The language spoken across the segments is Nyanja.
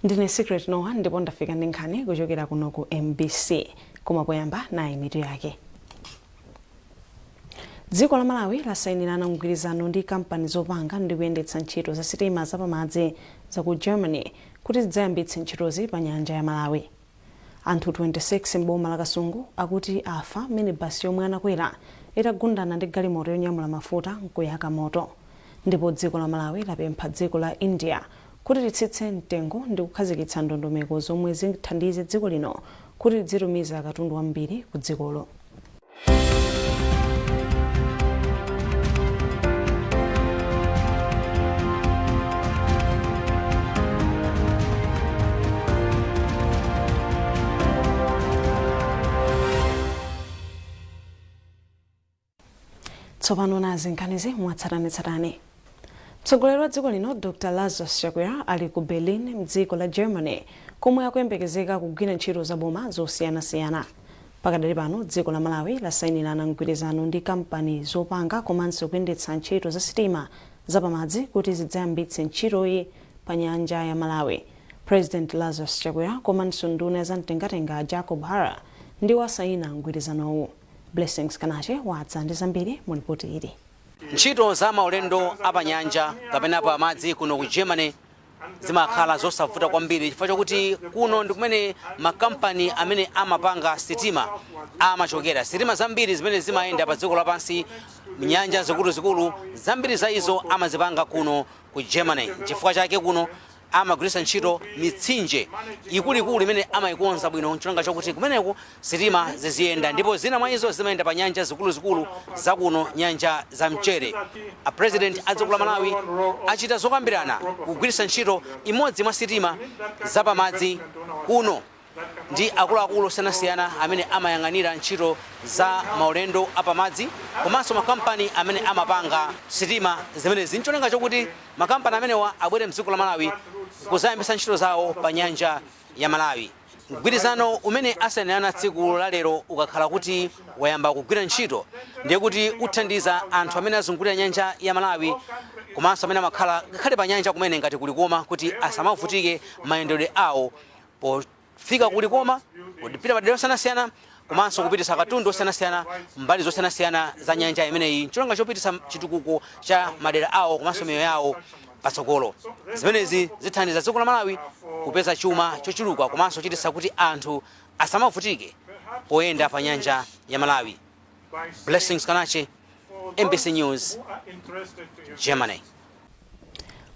Ndine Secret Noah ndipo ndafika ndi nkhani kuchokera kuno ku MBC koma poyamba nayi mitu yake. Dziko la Malawi lasayinirana mgwirizano ndi kampani zopanga ndi kuyendetsa ntchito za sitima zapamadzi za ku Germany kuti zidzayambitse ntchitozi pa nyanja ya Malawi. Anthu 26 m'boma la Kasungu akuti afa minibus yomwe anakwera itagundana ndi galimoto yonyamula mafuta nkuyaka moto. Ndipo dziko la Malawi lapempha dziko la India kuti litsitse mtengo ndi kukhazikitsa ndondomeko zomwe zithandize dziko lino kuti lidzitumiza katundu wambiri ku dzikolo. Tsopano nazi nkhanizi mwatsatanetsatane. Mtsogoleri wa dziko lino Dr. Lazarus Chakwera ali ku Berlin mdziko la Germany komwe akuyembekezeka kugwira ntchito za boma zosiyanasiyana. Pakadali pano dziko la Malawi lasayinirana mgwirizano ndi kampani zopanga komanso kuyendetsa ntchito za sitima zapamadzi kuti zidzayambitse ntchitoyi pa nyanja ya Malawi. President Lazarus Chakwera komanso nduna za mtengatenga Jacob Hara ndiwo asayina mgwirizanowu. Blessings Kanache wadza ndi zambiri mu ripoti ili. Ntchito za maulendo apanyanja kapena pa madzi kuno ku Germany zimakhala zosavuta kwambiri chifukwa chokuti kuno ndi kumene makampani amene amapanga sitima amachokera. Sitima zambiri zimene zimayenda pa dziko lapansi mnyanja zikuluzikulu zambiri za izo amazipanga kuno ku Germany. Chifukwa chake kuno amagwiritsa ntchito mitsinje ikuluikulu imene amayikonza bwino nchonga chokuti kumeneko sitima ziziyenda ndipo zina mwa izo zimayenda pa nyanja zikuluzikulu za kuno nyanja za mchere. A president a dziko la Malawi achita zokambirana kugwiritsa ntchito imodzi mwa sitima zapamadzi kuno ndi akuluakulu osiyanasiyana amene amayang'anira ntchito za maulendo apamadzi komanso makampani amene amapanga sitima zimenezi nchonga chokuti makampani amenewa abwere mdziko la Malawi kuzayambisa ntchito zawo pa nyanja ya Malawi. Mgwirizano umene asayinirana tsiku la lero ukakhala kuti wayamba kugwira ntchito ndiye kuti uthandiza anthu amene azungulira nyanja ya Malawi komanso amene amakhala ngakhale pa nyanja kumene ngati kulikoma kuti asamavutike mayendedwe awo pofika kulikoma kupita madera osiyanasiyana komanso kupitisa katundu osiyanasiyana mbali zosiyanasiyana za nyanja imeneyi nchonga chopitisa chitukuko cha madera awo komanso miyoyo yawo patsogolo. Zimenezi zithandiza dziko la Malawi kupeza chuma chochuluka komanso chitisa kuti anthu asamavutike poyenda pa nyanja ya Malawi. Blessings Kanache, MBC News, Germany.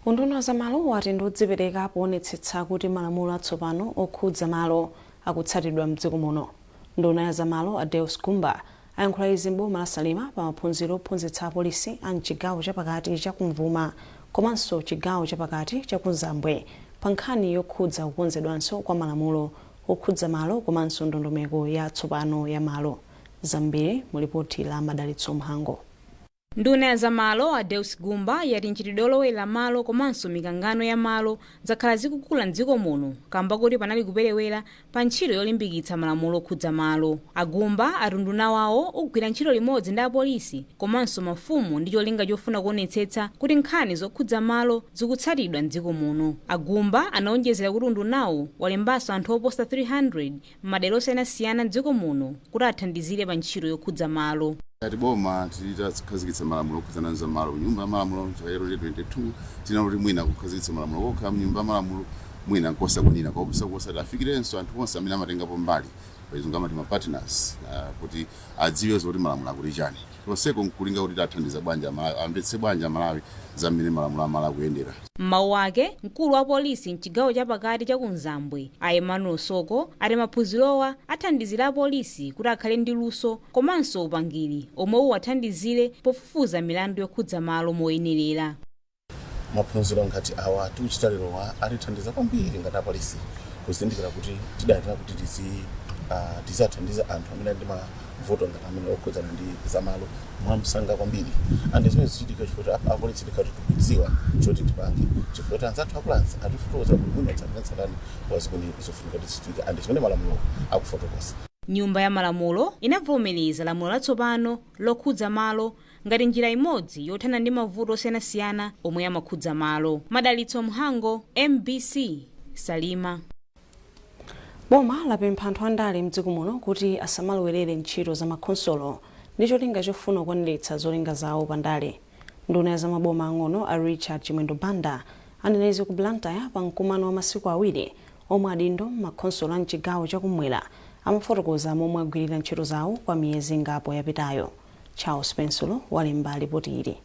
Unduna za malo wati ndodzipereka poonetsetsa kuti malamulo atsopano okhudza malo akutsatidwa mdziko muno. Nduna ya za malo Adeus Gumba ayankhula izi m'boma la Salima pa maphunziro ophunzitsa apolisi a mchigawo chapakati cha Kumvuma komanso chigawo chapakati cha Kunzambwe pa nkhani yokhudza kukonzedwanso kwa malamulo okhudza malo komanso ndondomeko ya tsopano ya malo. Zambiri mu ripoti la Madalitso Mhango. Nduna ya za malo Adeus Gumba yati ntchitidwe olowera malo komanso mikangano ya malo zakhala zikukula mdziko muno kamba kuti panali kuperewera pa ntchito yolimbikitsa malamulo okhudza malo. Agumba atunduna wawo ogwira ntchito limodzi ndi apolisi komanso mafumu ndi cholinga chofuna kuonetsetsa kuti nkhani zokhudza malo zikutsatidwa mdziko muno. Agumba anaonjezera kuti undunawo walembanso anthu oposa 300 m'madera osiyanasiyana mdziko muno kuti athandizire pa ntchito yokhudza malo. Boma titakhazikitsa malamulo okhudzana za malo nyumba ya malamulo cha 2022 tinaloti mwina kukhazikitsa malamulo okha nyumba ya malamulo mwina nkosa kunina kosa tafikirenso anthu onse amene amatengapo mbali paizo ngati ma partners kuti adziwe zoti malamulo akuti chani konseko nkulinga kuti tathandiza banja ambetse banja Malawi zamene malamulo amala kuyendera. Mawu ake mkulu wa polisi mchigawo chapakati cha Kunzambwe a Emmanuel Soko ati maphunzirowa athandizira polisi kuti akhale ndi luso komanso upangiri omwe uwathandizire pofufuza milandu yokhudza malo moyenerera. Maphunziro ngati awa tiuchita lerowa atithandiza kwambiri ngati apolisi kuzindikira kuti tidayenera kuti tizathandiza anthu amene ndi mavuto ngati amene okhudzana ndi zamalo mwamsanga kwambiri. Ande zimene zichitika chifukwa apolisi tikati tikudziwa choti tipange chifukwa anzathu akulanza atifutoza kuti muno tsatanetsatani wazikuni izofunika tichitika ande zimene malamulo akufotokoza. Nyumba ya malamulo inavomereza lamulo latsopano lokhudza malo ngati njira imodzi yothana ndi mavuto osiyanasiyana omwe amakhudza malo. Madalitso Mhango, MBC Salima. Boma lapempha anthu andale mdziko muno kuti asamalowerere ntchito za makhonsolo ndi cholinga chofuna kukwaniritsa zolinga zawo pandale. Nduna ya zamaboma ang'ono a Richard Chimwendo Banda anenezi ku Blantyre pa mkumano wa masiku awiri omwe adindo makhonsolo a mchigawo chakumwera amafotokoza momwe agwirira ntchito zawo kwa miyezi ingapo yapitayo. Charles Pensulo walemba ripoti ili.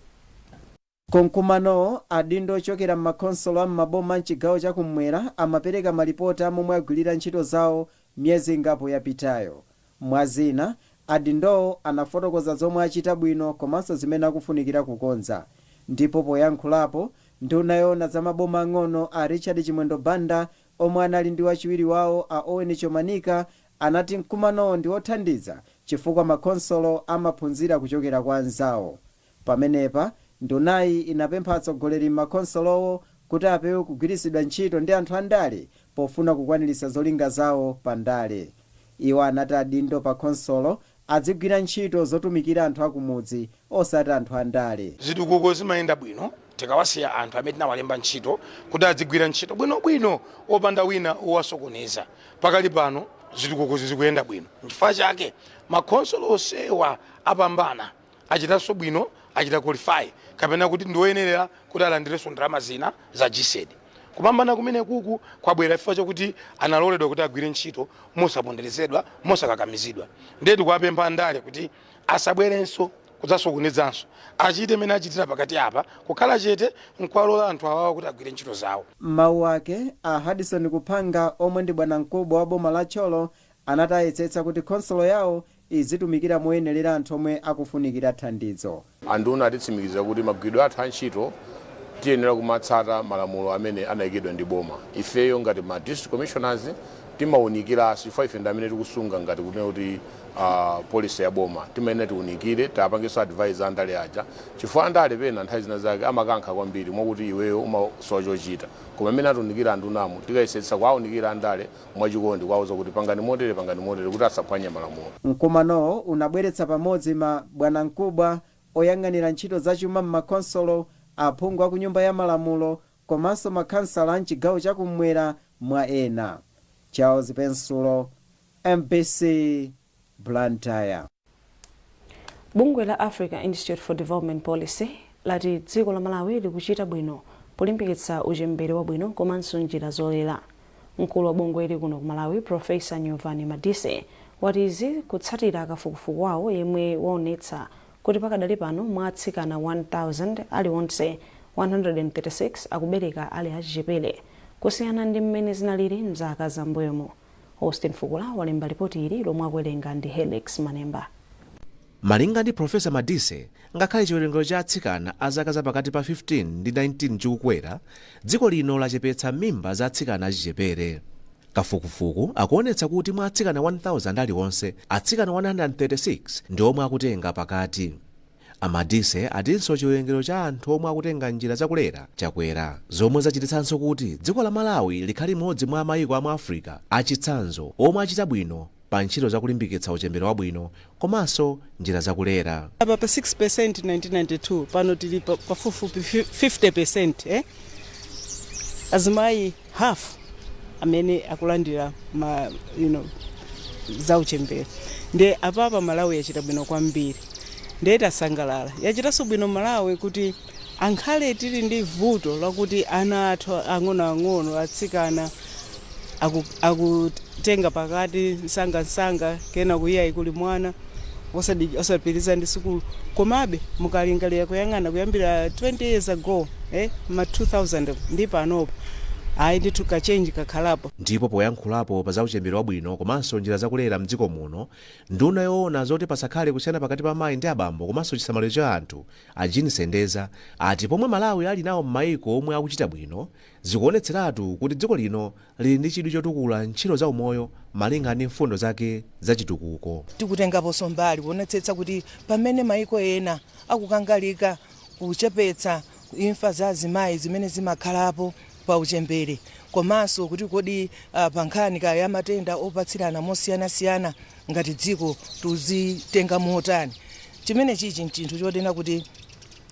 Konkumano adindo ochokera m'makhonsolo a m'maboma mchigawo chakumwera amapereka malipoti momwe agwirira ntchito zawo miyezi ingapo yapitayo. Mwazina adindowo anafotokoza zomwe achita bwino komanso zimene akufunikira kukonza. Ndipo poyankhulapo nduna yoona za maboma ang'ono a Richard Chimwendo Banda omwe anali ndi wachiwiri wawo a Owen Chomanika anati mkumanowo ndi othandiza chifukwa makhonsolo amaphunzira kuchokera kwa anzawo. Pamenepa ndunayi inapempha atsogoleri m'makhonsolowo kuti apewe kugwiritsidwa ntchito ndi anthu andale pofuna kukwaniritsa zolinga zawo pandale. Iwo anati adindo pa khonsolo adzigwira ntchito zotumikira anthu akumudzi osati anthu andale. Zitukuko zimayenda bwino tikawasiya anthu amene tinawalemba ntchito kuti adzigwira ntchito bwinobwino opanda wina owasokoneza. Pakali pano zitukuko zikuyenda bwino. N'chifukwa chake makhonsolo onsewa apambana achitanso bwino achita qualify kapena kuti ndioyenera kuti alandirenso ndalama zina za GSED. Kupambana kumene kuku kwabwera chifukwa chokuti analoledwa kuti agwire ntchito mosaponderezedwa mosakakamizidwa. Ndeti kuwapempha andale kuti asabwerenso kudzasokonezanso achite mene achitira pakati apa kukhala chete nkwalola anthu awawo kuti agwire ntchito zawo. Mawu ake a Hadison Kupanga omwe ndi bwanamkubwa wa boma la Cholo anatayesetsa kuti khonsolo yawo izitumikira moyenerera anthu omwe akufunikira thandizo. Anduna atitsimikiza kuti magwidwe athu antchito tiyenera kumatsata malamulo amene anayikidwa ndi boma. Ifeyo ngati ma district commissioners timawunikira chifukwa ife ndi amene tikusunga ngati kunena kuti policy ya boma timayenera tiwunikire tapangenso advise andale aja chifukwa andale pena nthawi zina zake amakankha kwambiri mwakuti iweyo umasowa chochita koma amene atunikira andunamo tikayesetsa kuwaunikira andale mwachikondi kwawuza kuti pangani motere kuti asaphwanye malamulo. Mkumanowo unabweretsa pamodzi mabwanamkubwa oyang'anira ntchito zachuma m'makhonsolo, aphungu a ku nyumba ya malamulo komanso makhansala a mchigawo chakumwera mwa ena. Charles Pensulo, MBC, Blantyre. Bungwe la Africa Institute for Development Policy lati dziko la Malawi likuchita bwino polimbikitsa uchembere wabwino komanso njira zolera. Mkulu wa bungwe ili kuno ku Malawi, Professor Nyovani Madise, wati izi kutsatira kafukufuku wawo yemwe waonetsa kuti pakadali pano mwa atsikana 1000 aliwonse 136 akubereka ali achichepere kusiyana ndi mmene zinalili mzaka zambuyomo. Austin Fukula walemba ripoti ili lomwe akuwerenga ndi Helix Manemba. Malinga ndi Professor Madise, ngakhale chiwerengero cha atsikana a zaka zapakati pa 15 ndi 19 chikukwera, dziko lino lachepetsa mimba za atsikana achichepere. Kafukufuku akuonetsa kuti mwa atsikana 1000 aliwonse, atsikana 136 ndi omwe akutenga pakati. Amadise atinso chiwerengero cha anthu omwe akutenga njira zakulera chakwera, zomwe zachititsanso kuti dziko la Malawi likhali modzi mwa mayiko a mu Africa achitsanzo omwe achita bwino pa ntchito zakulimbikitsa uchembere wabwino komanso njira zakulera. Pa 6% 1992 pano tili pafupifupi 50%, azimayi half amene akulandira za uchembere. Nde apapa Malawi yachita bwino kwambiri. Nde tasangalala. Yachitanso bwino Malawi kuti ankhale tili ndi vuto lakuti ana athu ang'onoang'ono atsikana akutenga pakati nsanga kena kuyiyayi kuli mwana osapitiriza ndi sukulu. Komabe mukalingalira kuyang'ana kuyambira 20 years ago ma 2000 ndi panopo ayi ndithu kachenji kakhalapo. Ndipo poyankhulapo pa za uchembere wabwino komanso njira zakulera mdziko muno, nduna yoona zoti pasakhale kusiyana pakati pa mayi ndi abambo komanso chisamaliro cha anthu Jean Sendeza ati pomwe Malawi ali nawo m'mayiko omwe akuchita bwino, zikuonetseratu kuti dziko lino lili ndi chidwi chotukula ntchito za umoyo malinga ndi mfundo zake zachitukuko. Tikutengaponso mbali kuonetsetsa kuti pamene mayiko ena akukangalika kuchepetsa imfa za azimayi zimene zimakhalapo pa uchembere, komanso kuti kodi pankhani ya matenda opatsirana mosiyanasiyana ngati dziko tuzitenga motani. Chimene chichi chinthu chotena kuti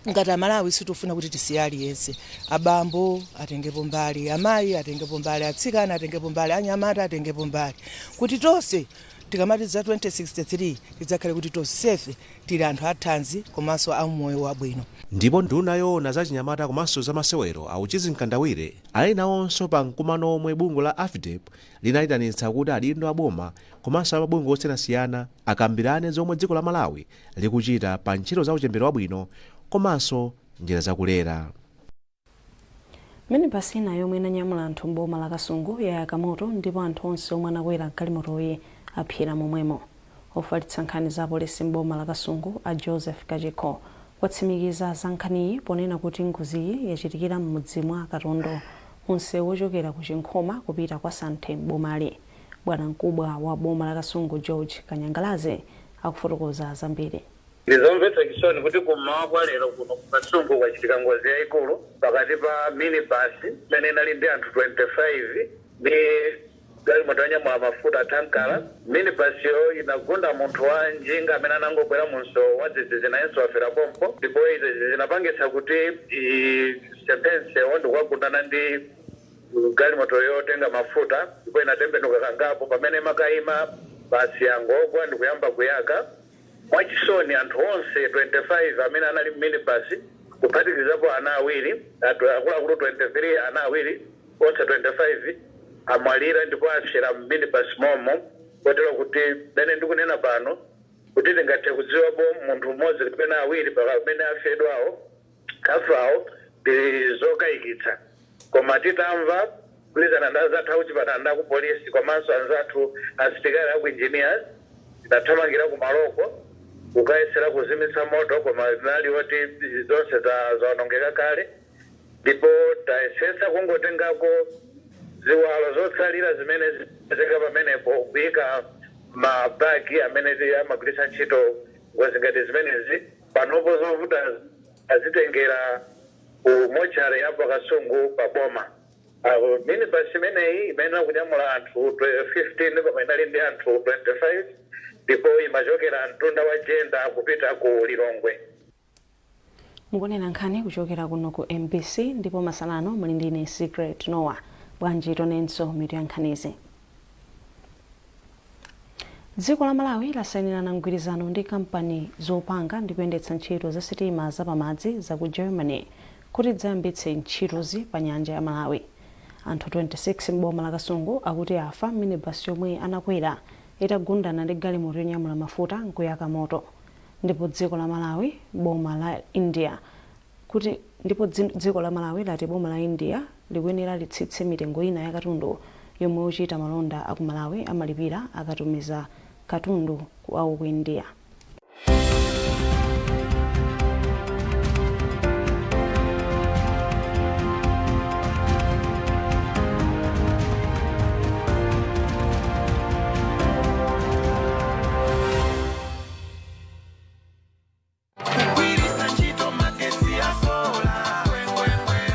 ngati amalawi sitifuna kuti tisiye aliyense, abambo atengepo mbali, amayi atengepo mbali, atsikana atengepo mbali, anyamata atengepo mbali, kuti tonse tikamati za 2063 tidzakhale kuti tonsefe tili anthu athanzi komanso amoyo wabwino. Ndipo nduna yoona za chinyamata komanso za masewero auchizi mkandawire ali nawonso pa mkumano omwe bungwe la AFDEP linayitanitsa kuti adindo aboma komanso amabungwe osiyanasiyana akambirane zomwe dziko la Malawi likuchita pa ntchito za uchembere wabwino komanso njira zakulera. Minibasi ina yomwe inanyamula anthu mboma la Kasungu yayaka moto ndipo anthu onse omwe anakwera galimotoyi aphera momwemo. Ofalitsa nkhani za polisi mboma la Kasungu a Joseph Kajeko watsimikiza za nkhaniyi ponena kuti ngoziyi yachitikira m'mudzi mwa Katondo onse wochokera ku Chinkhoma kupita kwa Santhe mbomali. Bwana mkubwa wa boma la Kasungu George Kanyangalaze akufotokoza zambiri. Ndizomvetsa chisoni kuti kummawa kwa lero kuno ku Kasungu kwachitika ngozi yayikulu pakati pa minibasi imene inali ndi anthu 25 ndi galimoto yanyamula mafuta tankala. Minibasiyo inagunda munthu wa njinga amene anangokwera munso wadzidzidzi nayenso wafera pompo, ndipo izi zinapangitsa kuti sentense ndikukagundana ndi galimoto yotenga mafuta ndipo inatembenuka kangapo pamene makayima basi yangogwa ndikuyamba kuyaka. Mwachisoni anthu onse 25 amene anali minibasi kuphatikizapo ana awiri, akuluakulu 23, ana awiri, onse 25 amwalira ndipo afera minibasi momo, kotero kuti bene ndikunena pano kuti tingathe kudziwapo munthu mmodzi kapena awiri pamene afedwawo kafawo ndi zokayikitsa. Koma titamva kulizana ndi anzathu akuchipatala ku polisi komanso anzathu asilikali aku engineers tinathamangira ku maloko kukayesera kuzimitsa moto, koma zinali oti zonse zaonongeka kale, ndipo tayesetsa kungotengako ziwalo zotsalira zimene zipezeka pamenepo kuyika mabagi amene amagwiritsa ntchito ngozi ngati zimenezi. Panopo zovuta azitengera ku mochari yapo Kasungu pa boma. Minibasi imeneyi imene kunyamula anthu 15 koma inali ndi anthu 25 ndipo imachokera mtunda wa Jenda kupita ku Lilongwe. Mukunena nkhani kuchokera kuno ku MBC ndipo masanano muli ndine Secret Noah. Bwanji tonenso mitu ya nkhanizi. Dziko la Malawi lasayinirana mgwirizano ndi kampani zopanga ndi kuyendetsa ntchito za sitima zapamadzi za ku Germany kuti dzayambitse ntchitozi pa nyanja ya Malawi. Anthu 26 mboma la Kasungu akuti afa minibasi yomwe anakwera itagundana ndi galimoto yonyamula mafuta nkuyaka moto. Ndipo dziko la Malawi boma la India kuti ndipo dziko la Malawi lati boma la India likuyenera litsitse mitengo ina ya katundu yomwe ochita malonda aku Malawi amalipira akatumiza katundu ku India.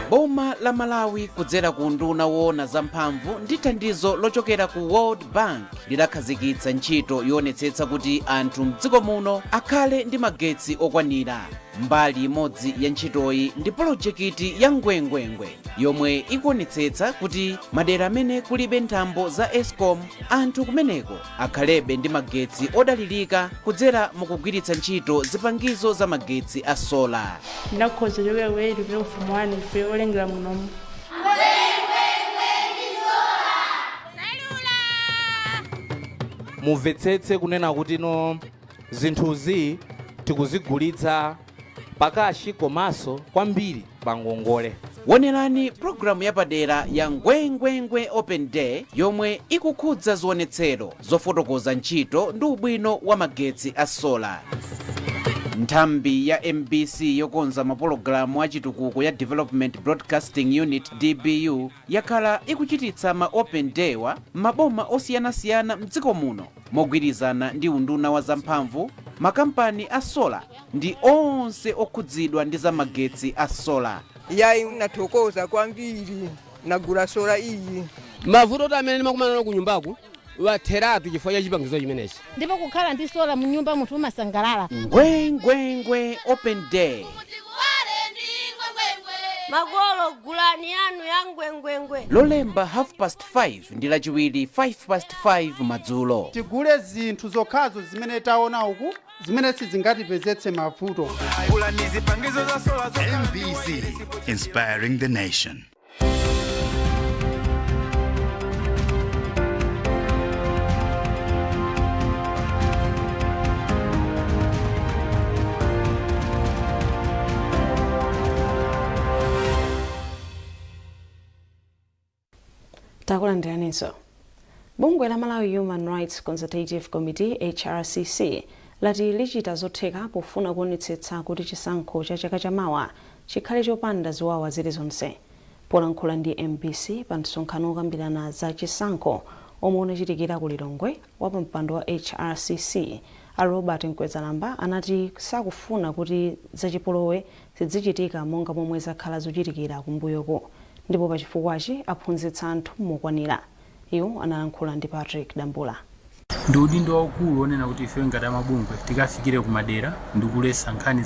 Boma la Malawi kudzera ku nduna woona zamphamvu ndi thandizo lochokera ku World Bank lidakhazikitsa ntchito yoonetsetsa kuti anthu mdziko muno akhale ndi magetsi okwanira. Mbali imodzi ya ntchitoyi ndi polojekiti ya ngwengwengwe yomwe ikuonetsetsa kuti madera amene kulibe nthambo za Eskom anthu kumeneko akhalebe ndi magetsi odalirika kudzera mukugwiritsa ntchito zipangizo za magetsi a sola. Ndakhoza chokera kuti ufumu wanu ife olengera munomu. Mumvetsetse kunena kuti no zinthuzi tikuzigulitsa pakashi komanso kwambiri pangongole. Wonerani programu yapadera ya ngwengwengwe Open Day yomwe ikukhudza zionetsero zofotokoza ntchito ndi ubwino wa magetsi a sola. Nthambi ya MBC yokonza mapologalamu achitukuko ya Development Broadcasting Unit DBU yakhala ikuchititsa ma Open Day wa maboma osiyanasiyana mdziko muno mogwirizana ndi unduna wa zamphamvu, makampani a sola ndi onse okhudzidwa ndi za magetsi a sola. Yayi nathokoza kwambiri nagula sola iyi. Mavuto amene ndimakumana ku nyumbaku watheratu chifukwa cha chipangizo chimenechi. Ndipo kukhala ndi sola mu nyumba munthu umasangalala. Ngwengwengwe Open Day Magolo gulani yanu ya ngwengwengwe. Lolemba 5:30 ndi lachiwiri 5:05 madzulo. Tigule zinthu zokhazo zimene taona uku zimene sizingatipezetse mavuto. MBC, inspiring the nation. Takulandiraniso. Bungwe la Malawi Human Rights Consultative Committee HRCC lati lichita zotheka pofuna kuonetsetsa kuti chisankho cha chaka chamawa chikhale chopanda ziwawa zilizonse. Polankhula ndi MBC pa msonkhano wokambirana za chisankho omwe unachitikira ku Lilongwe wa pampando wa HRCC, Robert Nkwezalamba anati sakufuna kuti zachipolowe zidzichitika monga momwe zakhala zochitikira kumbuyoko, ndipo pachifukwachi aphunzitsa anthu mokwanira. Iwo analankhula ndi Patrick Dambula. Ndi udindo waukulu onena kuti ife ngati amabungwe tikafikire kumadera ndi kulesa nkhani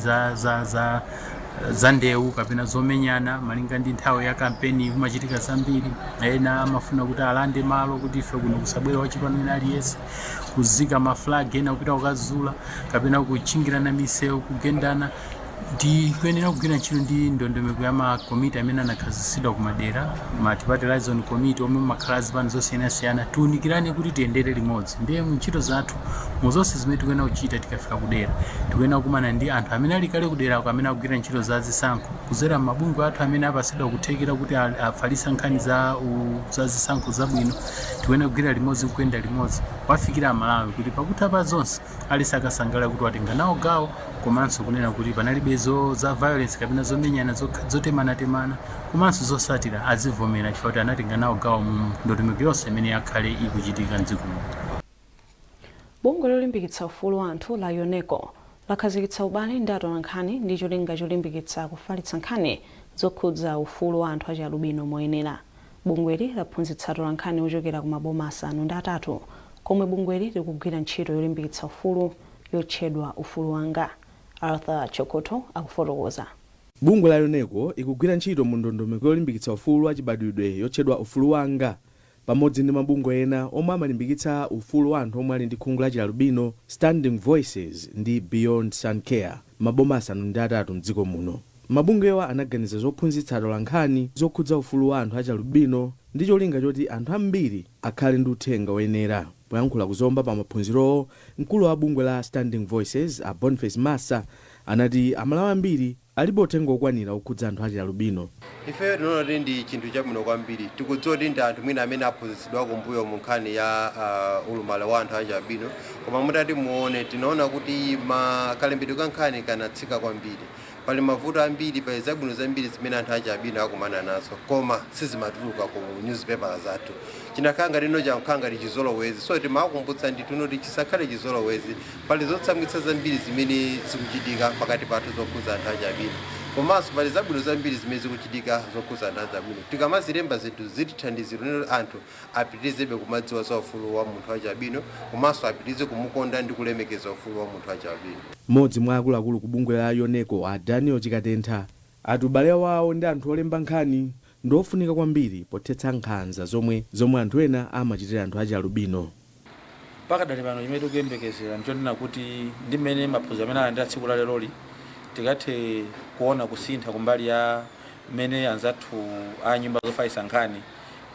za ndewu kapena zomenyana malinga ndi nthawi ya kampeni kumachitika zambiri. Ena amafuna kuti alande malo kuti ife kuno kusabwera wachipano ina aliyese kuzika maflag ena kupita kukazula kapena kuchingirana misewu kugendana. Ndi kuyenera kugwira ntchito ndi ndondomeko ya makomiti amene anakhazikitsidwa kumadera, multi-party liaison committee omwe makhala zipani zosiyanasiyana, tiunikirane kuti tiyendere limodzi. Ndiye ntchito zathu muzonse zimene tikuyenera kuchita tikafika kudera tikuyenera kukumana ndi anthu amene ali kale kuderako amene akugwira ntchito za zisankho kudzera mabungwe athu amene apasidwa kuthekera kuti afalitsa nkhani za zisankho zabwino. Tikuyenera kugwira limodzi kuyenda limodzi wafikira Malawi kuti pakutha pa zonse alisi akasangalala kuti watenga nawo gawo, komanso kunena kuti panalibe za violence kapena zomenyana zotemana komanso zosatira azivomera chifukwa kuti anatenga nawo gawo mu ndondomeko yonse imene yakhale ikuchitika mdziko muno. Bungwe lolimbikitsa ufulu wa anthu la UNECO lakhazikitsa ubale ndi atolankhani ndi cholinga cholimbikitsa kufalitsa nkhani zokhudza ufulu wa anthu achialubino moyenera. Bungweli laphunzitsa atolankhani ochokera ku maboma 5 komwe bungweli likugwira ntchito yolimbikitsa ufulu yotchedwa Ufulu Wanga. Arthur Chokoto akufotokoza. Bungwe la UNECO ikugwira ntchito mu ndondomeko yolimbikitsa ufulu wachibadwidwe yotchedwa Ufulu Wanga pamodzi ndi mabungwe ena omwe amalimbikitsa ufulu wa anthu omwe ali ndi khungu la chialubino, Standing Voices ndi Beyond Suncare, maboma 3 mdziko muno. Mabungwewa anaganiza zophunzitsa atolankhani zokhudza ufulu wa anthu achialubino ndi cholinga choti anthu ambiri akhale ndi uthenga woyenera. Poyankhula kuzomba pa maphunzirowo, mkulu wa bungwe la Standing Voices a Boniface Massa anati amalawi ambiri alibe uthenga wokwanira okhudza anthu achialubino. Ife tinoona ndi chinthu chabwino kwambiri. Tikudziwa kuti ndi anthu mwina amene aphunzitsidwa kumbuyo mu nkhani ya ulumali wa anthu achialubino, koma mutati muone tinaona kuti makalembedwe ka nkhani kanatsika kwambiri. Pali mavuto ambiri, pali zabwino zambiri zimene anthu achialubino akumana nazo, koma sizimatuluka ku newspaper zathu. Chinakanga lino chankanga lichizolowezi, so timakumbutsa ndi tunoti chisakhale chizolowezi. Pali zotsamwitsa zambiri zimene zikuchitika pakati pathu zokhudza anthu achialubino, komanso pali zabwino zambiri zimene zikuchitika zokhudza anthu achialubino. Tikamazilemba zinthu zitithandizira kuti anthu apitirizebe kumadziwa za ufulu wa munthu achialubino, komanso apitirize kumukonda ndi kulemekeza ufulu wa munthu achialubino. Mmodzi mwa akuluakulu ku bungwe la UNECO a Daniel Chikatentha ati ubale wawo ndi anthu olemba nkhani ndofunika kwambiri pothetsa nkhanza zomwe anthu ena amachitira anthu achialubino. Pakadali pano chimene tikuyembekezera nchonena kuti ndi mmene maphunziro amene alandira tsiku la leroli tikathe kuona kusintha kumbali ya mmene anzathu a nyumba zofalitsa nkhani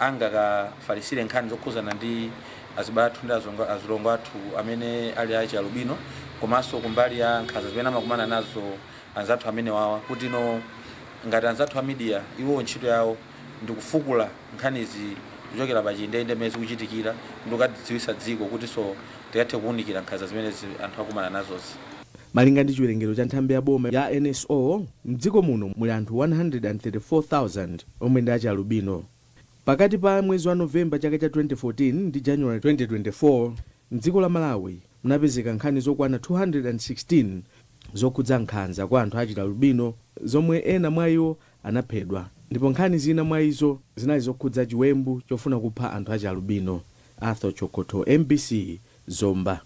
angakafalisire nkhani zokhuzana ndi azibale athu ndi azilongo athu amene ali achialubino, komanso kumbali ya nkhanza zimene amakumana nazo anzathu amene wawa, kuti no ngati anzathu a media iwo ntchito yawo ndi kufukula nkhanizi kuchokera pa chindende mmene zikuchitikira ndi kukadziwitsa dziko kuti so tikathe kuwunikira nkhanza zimene anthu akumana nazozi. Malinga ndi chiwerengero cha nthambi ya boma ya NSO, mdziko muno muli anthu 134,000 omwe ndi achialubino. Pakati pa mwezi wa Novemba chaka cha 2014 ndi January 2024, mdziko la Malawi munapezeka nkhani zokwana 216 zokhudza nkhanza kwa anthu achialubino, zomwe ena mwa iwo anaphedwa, ndipo nkhani zina mwa izo zinali zokhudza chiwembu chofuna kupha anthu achialubino. Arthur Chokoto, MBC, Zomba.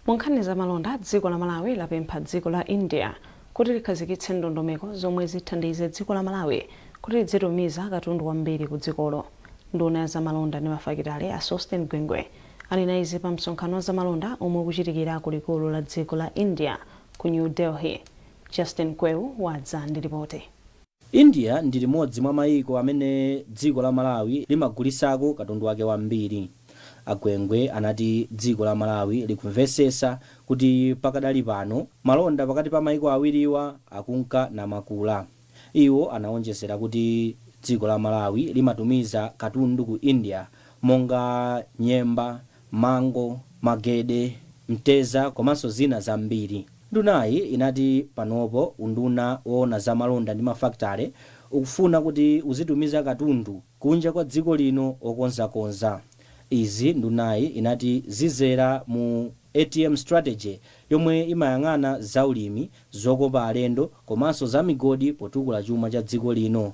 Mu nkhani za malonda, dziko la Malawi lapempha dziko la India kuti likhazikitse ndondomeko zomwe zithandize dziko la Malawi kuti lidzitumiza katundu wambiri ku dzikolo. Nduna ya zamalonda ndi mafakitale a Sosten Gwengwe anena izi pa msonkhano wa zamalonda omwe ukuchitikira kulikulu la dziko la India ku New Delhi. Justin Kwewu wadza ndi ripoti. India ndi limodzi mwa mayiko amene dziko la Malawi limagulisako katundu wake wambiri. Agwengwe anati dziko la Malawi likumvesesa kuti pakadali pano malonda pakati pa mayiko awiriwa akunka namakula. Iwo anaonjezera kuti dziko la Malawi limatumiza katundu ku India monga nyemba, mango, magede, mteza komanso zina zambiri. Ndunayi inati panopo unduna woona zamalonda ndi mafakitale ukufuna kuti uzitumiza katundu kunja kwa dziko lino okonzakonza. Izi ndunayi inati zizera mu ATM strategy yomwe imayang'ana zaulimi, zokopa alendo komanso za migodi potukula chuma cha dziko lino.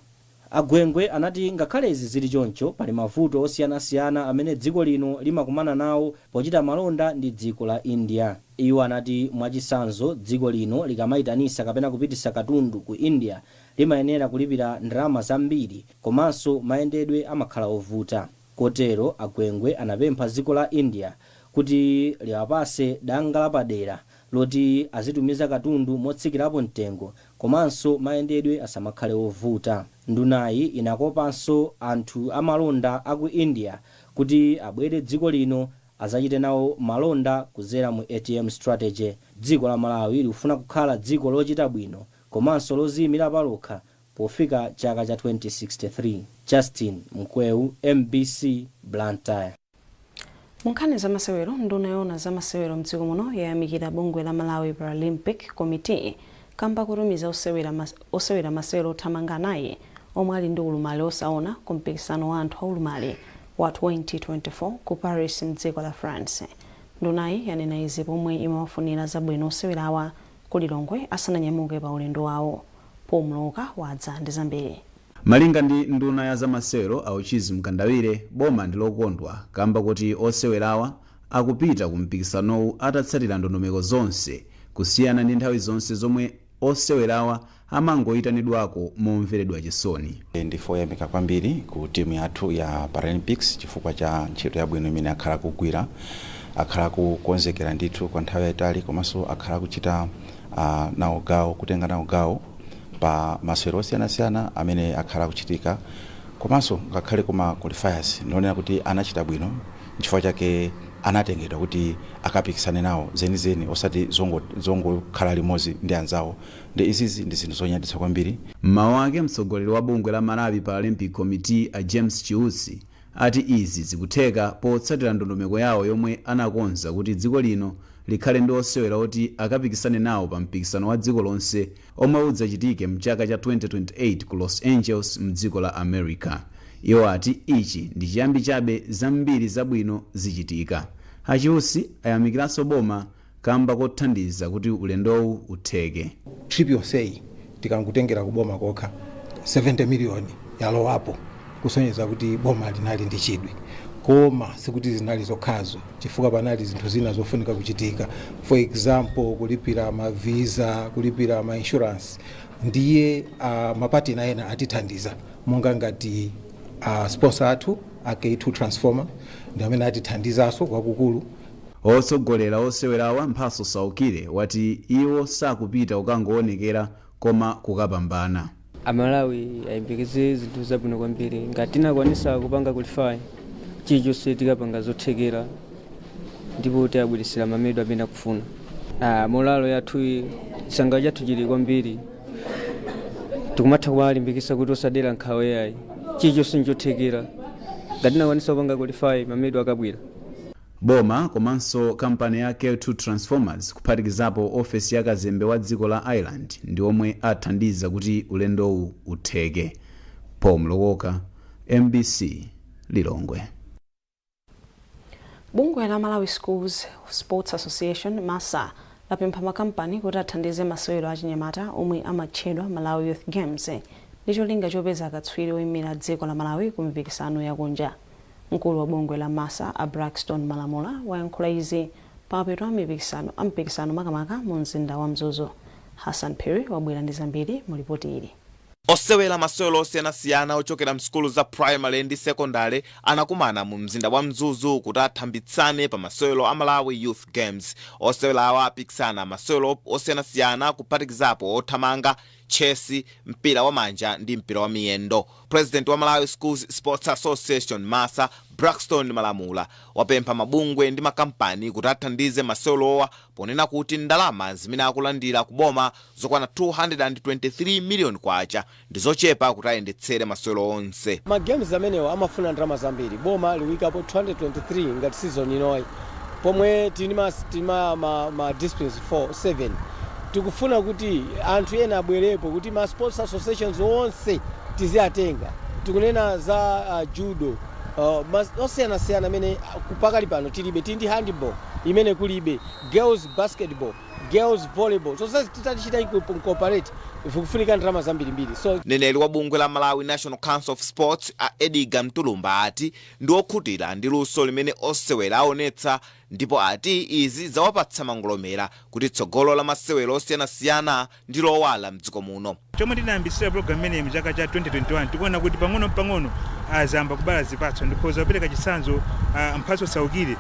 Agwengwe anati ngakhale izi zili choncho pali mavuto osiyanasiyana amene dziko lino limakumana nawo pochita malonda ndi dziko la India. Iwo anati mwachisanzo dziko lino likamayitanisa kapena kupitisa katundu ku India limayenera kulipira ndalama zambiri komanso mayendedwe amakhala ovuta. Kotero Agwengwe anapempha dziko la India kuti liwapase danga lapadera loti azitumiza katundu motsikirapo mtengo komanso mayendedwe asamakhale ovuta. Ndunayi inakopanso anthu amalonda aku India kuti abwere dziko lino azachite nawo malonda kuzera mu ATM strategy. Dziko la Malawi likufuna kukhala dziko lochita bwino komanso loziyimira palokha pofika chaka cha 2063. Justin Mkwewu, MBC, Blantyre. Munkhani za masewero, nduna yoona za masewero mdziko muno yayamikira bungwe la Malawi Paralympic Committee kamba kutumiza osewera masewero othamanga naye omwe ali ndi ulumali osaona ku mpikisano wa anthu aulumali wa 2024 ku Paris mdziko la France. Ndunayi yanena izi pomwe imawafunira zabwino osewerawa ku Lilongwe asananyamuke pa ulendo wawo. Pomloka wadza ndi zambiri. Malinga ndi nduna ya zamasewero auchizi mkandawire boma ndi lokondwa kamba kuti osewerawa akupita ku mpikisanowu atatsatira ndondomeko zonse kusiyana ndi nthawi zonse zomwe osewerawa amangoyitanidwako momveredwa chisoni. Ndifoyamika kwambiri ku timu yathu ya Paralympics chifukwa cha ntchito yabwino imene akhala kugwira, akhala kukonzekera ndithu kwa nthawi yayitali komanso akhala kuchita nawo gawo, kutenga nawo gawo pa masewero osiyanasiyana amene akhala kuchitika komanso ngakhale kuma qualifiers. Ndionera kuti anachita bwino chifukwa chake anatengedwa kuti akapikisane nawo zenizeni osati zongokhala limodzi ndi anzawo. Ndi izizi ndi zinthu zonyaditsa kwambiri. Mmawu ake mtsogoleri wa bungwe la Malawi Paralympic Committee a James Chiusi ati izi zikutheka potsatira ndondomeko yawo yomwe anakonza kuti dziko lino likhale ndi osewera oti akapikisane nawo pa mpikisano wa dziko lonse omwe udzachitike mchaka cha 2028 ku Los Angeles mdziko la America. Iwo ati ichi ndi chiyambi chabe zambiri zabwino zichitika. Achiusi ayamikiranso boma kamba kothandiza kuti ulendowu utheke. Trip yonseyi tikangutengera ku boma kokha 70 miliyoni yalowapo kusonyeza kuti boma linali ndi chidwi. Koma sikuti zinali zokhazo chifukwa panali zinthu zina zofunika kuchitika, for example kulipira ma visa, kulipira ma insurance. Ndiye mapatena ena atithandiza monga ngati sponsor athu K2 Transformer ndi amene atithandizaso kwakukulu. Otsogolera osewerawa Mphaso Saukire wati iwo sakupita kukangoonekera koma kukapambana. Amalawi ayembekeze zinthu zabwino kwambiri ngati tinakwanisa kupanga qualify chilichonse tikapanga zothekera ndipo tiyabweresera mamedo amene akufuna. Molalo yathu chisangalalo chathu chili kwambiri, tikumatha kuwalimbikitsa kuti osadera nkhawa yayi chilichonse nchothekera ngati tinakwanisa kupanga qualify mamedo akabwera. Boma komanso kampani ya K2 Transformers kuphatikizapo ofesi ya kazembe wa dziko la Ireland ndi omwe athandiza kuti ulendowu utheke. Pomloka, MBC, Lilongwe. Bungwe la Malawi Schools Sports Association MASA lapempha makampani kuti athandize masewero achinyamata omwe amatchedwa Malawi Youth Games ndi cholinga chopeza akatswiri oyimira dziko la Malawi ku mipikisano yakunja. Mkulu wa bungwe la MASA Braxton Malamula wayankhula izi pa mapeto a mpikisano makamaka mu mzinda wa Mzuzu. Hassan Perry wabwera ndi zambiri mu ripoti ili. Osewera masewero osiyanasiyana ochokera msukulu za primary ndi secondary anakumana mu mzinda wa Mzuzu kuti athambitsane pa masewero a Malawi Youth Games. Osewera awa apikisana masewero osiyanasiyana kuphatikizapo othamanga, chesi, mpira wa manja ndi mpira wa miyendo. President wa Malawi Schools Sports Association Masa Braxton Malamula wapempha mabungwe ndi makampani kuti athandize masewerowa ponena kuti ndalama zimene akulandira kuboma zokwana 223 million kwacha ndi zochepa kuti ayendetsere masewero onse. Magames amenewa amafuna ndalama zambiri. Boma liwikapo 223 ngati season inoyi. Pomwe tinima ma disciplines 7. Tikufuna kuti anthu ena abwerepo kuti ma sports associations onse tiziatenga. Tikunena za judo, osiyana amene kupakali pano tilibe, tindi handball imene kulibe, girls basketball, girls volleyball. So sasa titachita incorporate kufunika ndalama zambiri. So neneli wa bungwe la Malawi National Council of Sports Edgar Mtulumba ati ndi okhutira ndi luso limene osewera aonetsa, ndipo ati izi zawapatsa mangolomera kuti tsogolo la masewero osiyanasiyana ndi lowala mdziko muno. Chomwe tinayambisira program imene mchaka cha 2021 tikuona kuti pang'ono azamba kubala zipatso ndipo zapereka chitsanzo mphatso saukire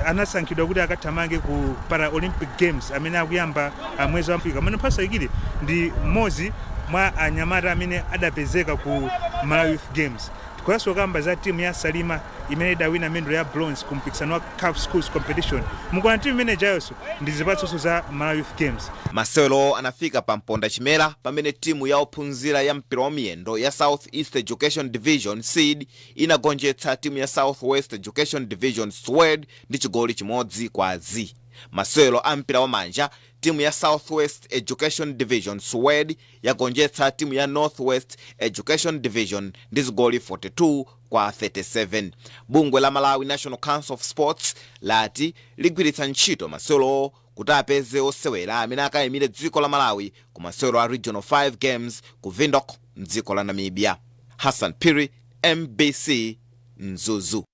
anasankhidwa kuti akathamange ku para Olympic Games amene akuyamba mwezi wa Afrika. Mano mphatso saukire ndi mmodzi mwa anyamata amene adapezeka ku Malawi Youth Games. Tikulanso kamba za timu ya Salima imene idawina medal ya bronze ku mpikisano wa CAF Schools Competition. Mukona timu imene jayonso ndi zipatso za Malawi Youth Games. Masewero anafika pa mponda chimera pamene timu ya ophunzira ya mpira wa miyendo ya South East Education Division SEED inagonjetsa timu ya South West Education Division SWED ndi chigoli chimodzi kwa zi. Masewero a mpira wa manja, timu ya Southwest Education Division SWED yagonjetsa timu ya Northwest Education Division ndi zigoli 42 kwa 37. Bungwe la Malawi National Council of Sports lati ligwiritsa ntchito masewero kuti apeze osewera amene akayimire dziko la Malawi ku masewero a Regional 5 Games ku Windhoek mdziko la Namibia. Hassan Piri, MBC, Mzuzu.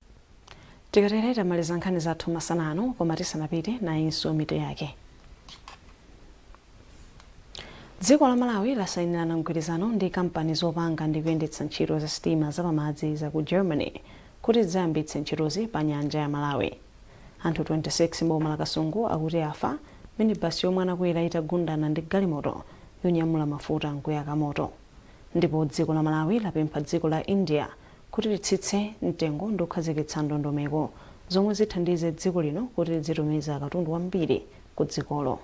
Tikaterera maliza nkhani zathu masanano koma tisanapite na inso mito yake. Dziko la Malawi lasayinirana mgwirizano ndi kampani zopanga ndi kuyendetsa ntchito za sitima zapamadzi za ku Germany kuti ziyambitse ntchitozi pa nyanja ya Malawi. Anthu 26 mboma la Kasungu akuti afa minibasi yomwe anakwera itagundana ndi galimoto yonyamula mafuta nkuyaka moto. Ndipo dziko la Malawi lapempha dziko la India kuti litsitse mtengo ndi kukhazikitsa ndondomeko zomwe zithandize dziko lino kuti lizitumiza katundu wambiri ku dzikolo.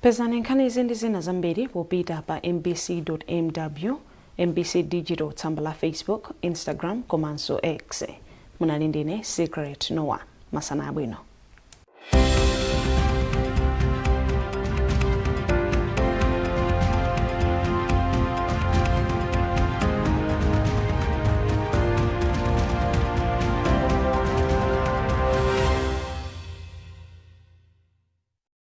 Pezani nkhani izi ndi zina zambiri popita pa mbc.mw, MBC Digital tsamba la Facebook, Instagram komanso X. Munali ndine Secret Noah. Masana abwino.